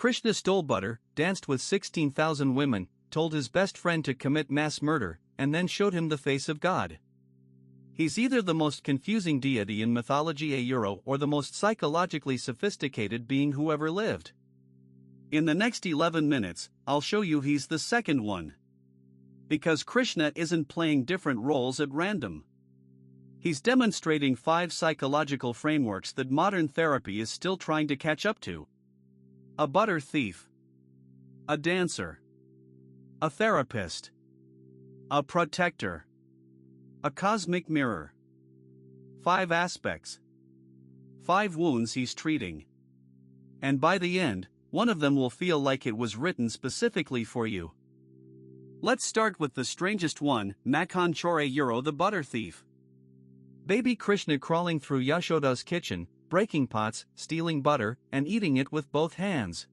Krishna stole butter, danced with 16,000 women, told his best friend to commit mass murder, and then showed him the face of God. He's either the most confusing deity in mythology or the most psychologically sophisticated being who ever lived. In the next 11 minutes, I'll show you he's the second one. Because Krishna isn't playing different roles at random. He's demonstrating 5 psychological frameworks that modern therapy is still trying to catch up to. A butter thief. A dancer. A therapist. A protector. A cosmic mirror. 5 aspects. 5 wounds he's treating. And by the end, one of them will feel like it was written specifically for you. Let's start with the strangest one, Makhan Chor the butter thief. Baby Krishna crawling through Yashoda's kitchen, breaking pots, stealing butter, and eating it with both hands.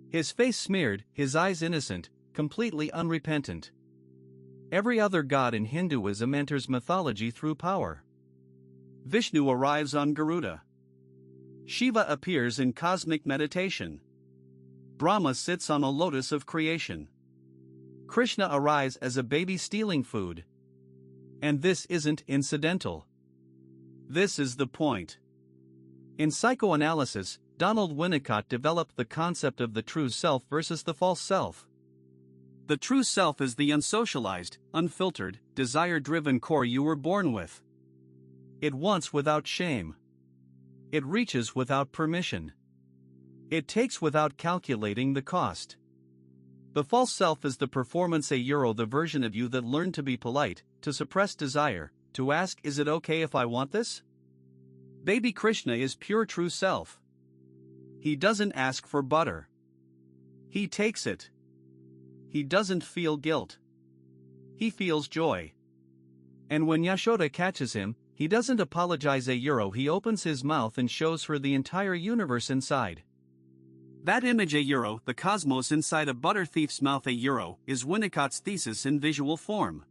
His face smeared, his eyes innocent, completely unrepentant. Every other god in Hinduism enters mythology through power. Vishnu arrives on Garuda. Shiva appears in cosmic meditation. Brahma sits on a lotus of creation. Krishna arrives as a baby stealing food. And this isn't incidental. This is the point. In psychoanalysis, Donald Winnicott developed the concept of the true self versus the false self. The true self is the unsocialized, unfiltered, desire-driven core you were born with. It wants without shame. It reaches without permission. It takes without calculating the cost. The false self is the performance the version of you that learned to be polite, to suppress desire, to ask, is it okay if I want this? Baby Krishna is pure true self. He doesn't ask for butter. He takes it. He doesn't feel guilt. He feels joy. And when Yashoda catches him, he doesn't apologize he opens his mouth and shows her the entire universe inside. That image the cosmos inside a butter thief's mouth is Winnicott's thesis in visual form.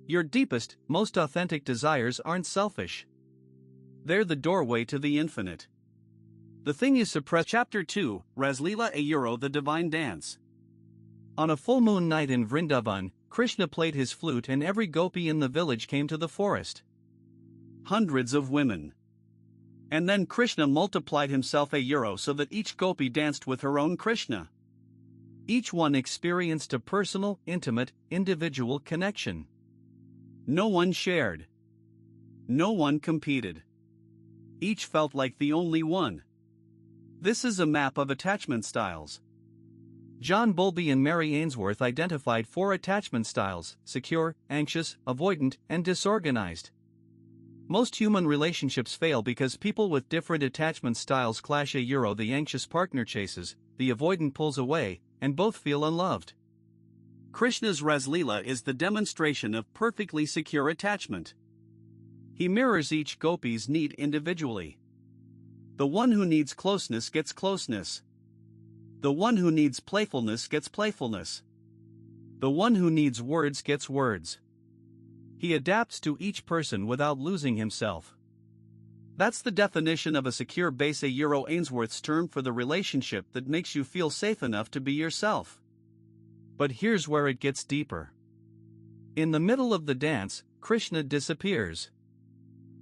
Your deepest, most authentic desires aren't selfish. They're the doorway to the infinite. The thing you suppress. Chapter 2, Rasleela the Divine Dance. On a full moon night in Vrindavan, Krishna played his flute and every gopi in the village came to the forest. Hundreds of women. And then Krishna multiplied himself so that each gopi danced with her own Krishna. Each one experienced a personal, intimate, individual connection. No one shared. No one competed. Each felt like the only one. This is a map of attachment styles. John Bowlby and Mary Ainsworth identified 4 attachment styles: secure, anxious, avoidant, and disorganized. Most human relationships fail because people with different attachment styles clash. The anxious partner chases, the avoidant pulls away, and both feel unloved. Krishna's Rasleela is the demonstration of perfectly secure attachment. He mirrors each gopi's need individually. The one who needs closeness gets closeness. The one who needs playfulness gets playfulness. The one who needs words gets words. He adapts to each person without losing himself. That's the definition of a secure base. Ainsworth's term for the relationship that makes you feel safe enough to be yourself. But here's where it gets deeper. In the middle of the dance, Krishna disappears.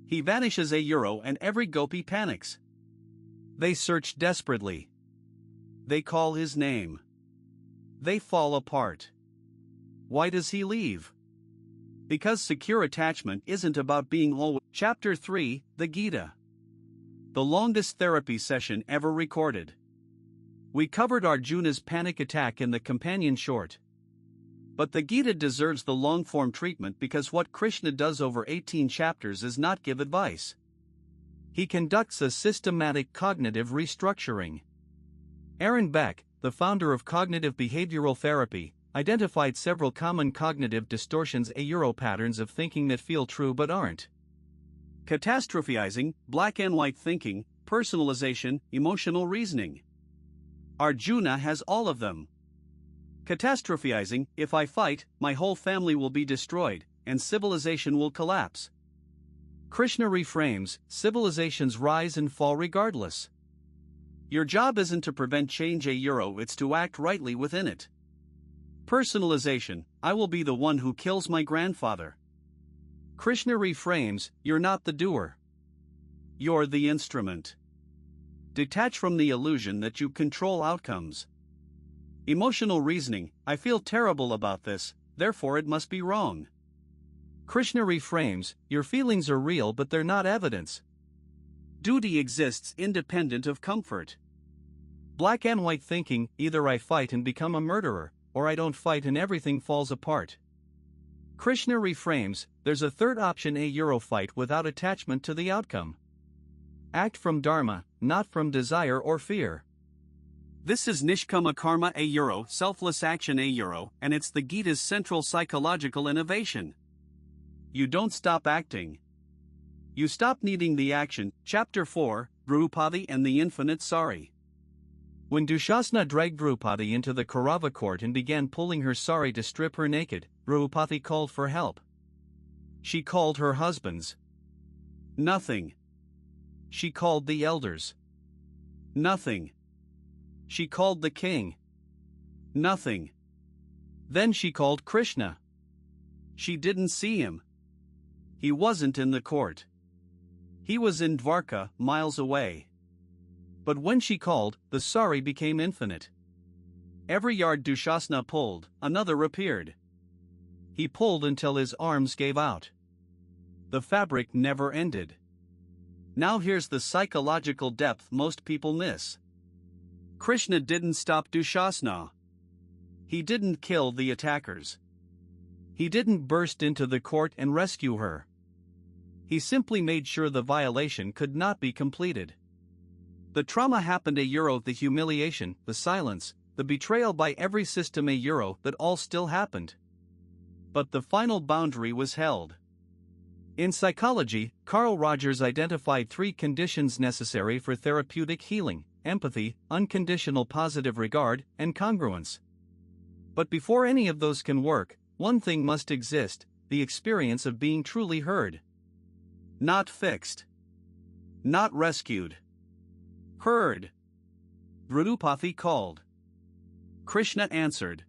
He vanishes and every gopi panics. They search desperately. They call his name. They fall apart. Why does he leave? Because secure attachment isn't about being always. Chapter 3, the Gita. The longest therapy session ever recorded. We covered Arjuna's panic attack in the companion short. But the Gita deserves the long-form treatment because what Krishna does over 18 chapters is not give advice. He conducts a systematic cognitive restructuring. Aaron Beck, the founder of cognitive behavioral therapy, identified several common cognitive distortions patterns of thinking that feel true but aren't. Catastrophizing, black and white thinking, personalization, emotional reasoning. Arjuna has all of them. Catastrophizing, if I fight, my whole family will be destroyed, and civilization will collapse. Krishna reframes, civilizations rise and fall regardless. Your job isn't to prevent change it's to act rightly within it. Personalization, I will be the one who kills my grandfather. Krishna reframes, you're not the doer. You're the instrument. Detach from the illusion that you control outcomes. Emotional reasoning, I feel terrible about this, therefore it must be wrong. Krishna reframes, your feelings are real but they're not evidence. Duty exists independent of comfort. Black and white thinking, either I fight and become a murderer, or I don't fight and everything falls apart. Krishna reframes, there's a third option, fight without attachment to the outcome. Act from dharma, not from desire or fear. This is Nishkama Karma selfless action and it's the Gita's central psychological innovation. You don't stop acting. You stop needing the action. Chapter 4, Draupadi and the Infinite Sari. When Dushasana dragged Draupadi into the Kaurava court and began pulling her sari to strip her naked, Draupadi called for help. She called her husbands. Nothing. She called the elders. Nothing. She called the king. Nothing. Then she called Krishna. She didn't see him. He wasn't in the court. He was in Dwarka, miles away. But when she called, the sari became infinite. Every yard Dushasana pulled, another appeared. He pulled until his arms gave out. The fabric never ended. Now here's the psychological depth most people miss. Krishna didn't stop Dushasana. He didn't kill the attackers. He didn't burst into the court and rescue her. He simply made sure the violation could not be completed. The trauma happened the humiliation, the silence, the betrayal by every system that all still happened. But the final boundary was held. In psychology, Carl Rogers identified 3 conditions necessary for therapeutic healing: empathy, unconditional positive regard, and congruence. But before any of those can work, one thing must exist: the experience of being truly heard. Not fixed. Not rescued. Heard. Draupadi called. Krishna answered.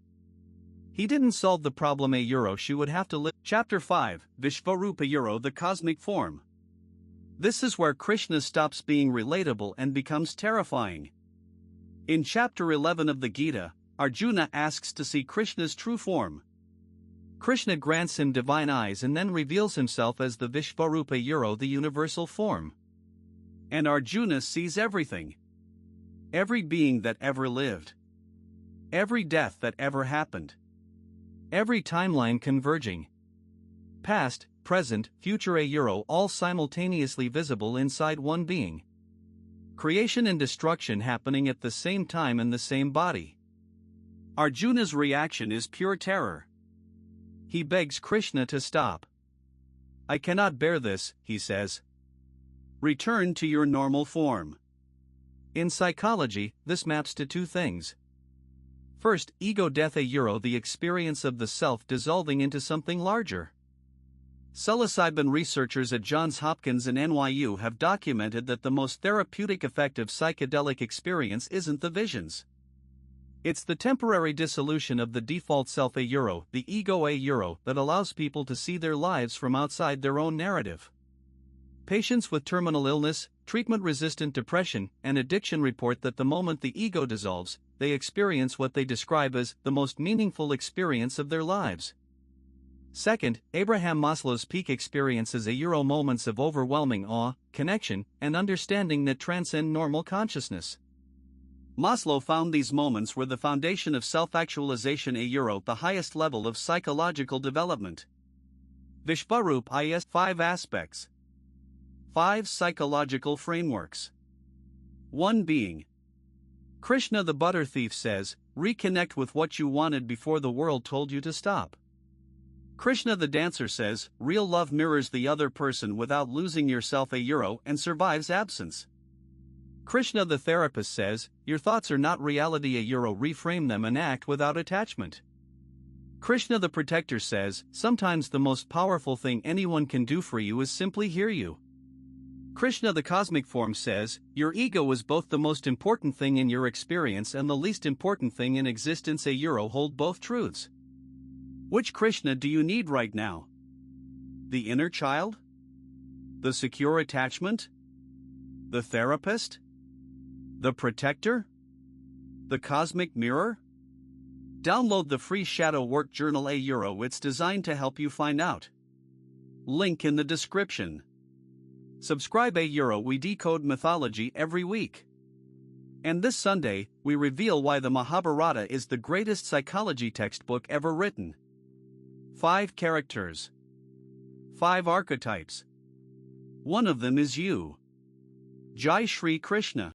He didn't solve the problem she would have to live. Chapter 5, Vishwaroop the cosmic form. This is where Krishna stops being relatable and becomes terrifying. In chapter 11 of the Gita, Arjuna asks to see Krishna's true form. Krishna grants him divine eyes and then reveals himself as the Vishwaroop the universal form. And Arjuna sees everything. Every being that ever lived. Every death that ever happened. Every timeline converging. Past, present, future all simultaneously visible inside one being. Creation and destruction happening at the same time in the same body. Arjuna's reaction is pure terror. He begs Krishna to stop. I cannot bear this, he says. Return to your normal form. In psychology, this maps to 2 things. First, ego death the experience of the self dissolving into something larger. Psilocybin researchers at Johns Hopkins and NYU have documented that the most therapeutic effect of psychedelic experience isn't the visions. It's the temporary dissolution of the default self the ego that allows people to see their lives from outside their own narrative. Patients with terminal illness, treatment-resistant depression, and addiction report that the moment the ego dissolves, they experience what they describe as the most meaningful experience of their lives. Second, Abraham Maslow's peak experiences moments of overwhelming awe, connection, and understanding that transcend normal consciousness. Maslow found these moments were the foundation of self-actualization the highest level of psychological development. Vishwaroop is 5 aspects. 5 psychological frameworks. 1 being. Krishna the butter thief says, reconnect with what you wanted before the world told you to stop. Krishna the dancer says, real love mirrors the other person without losing yourself and survives absence. Krishna the therapist says, your thoughts are not reality reframe them and act without attachment. Krishna the protector says, sometimes the most powerful thing anyone can do for you is simply hear you. Krishna, the cosmic form, says, your ego is both the most important thing in your experience and the least important thing in existence. Hold both truths. Which Krishna do you need right now? The inner child? The secure attachment? The therapist? The protector? The cosmic mirror? Download the free shadow work journal. It's designed to help you find out. Link in the description. Subscribe. We decode mythology every week. And this Sunday, we reveal why the Mahabharata is the greatest psychology textbook ever written. 5 characters. 5 archetypes. One of them is you. Jai Shri Krishna.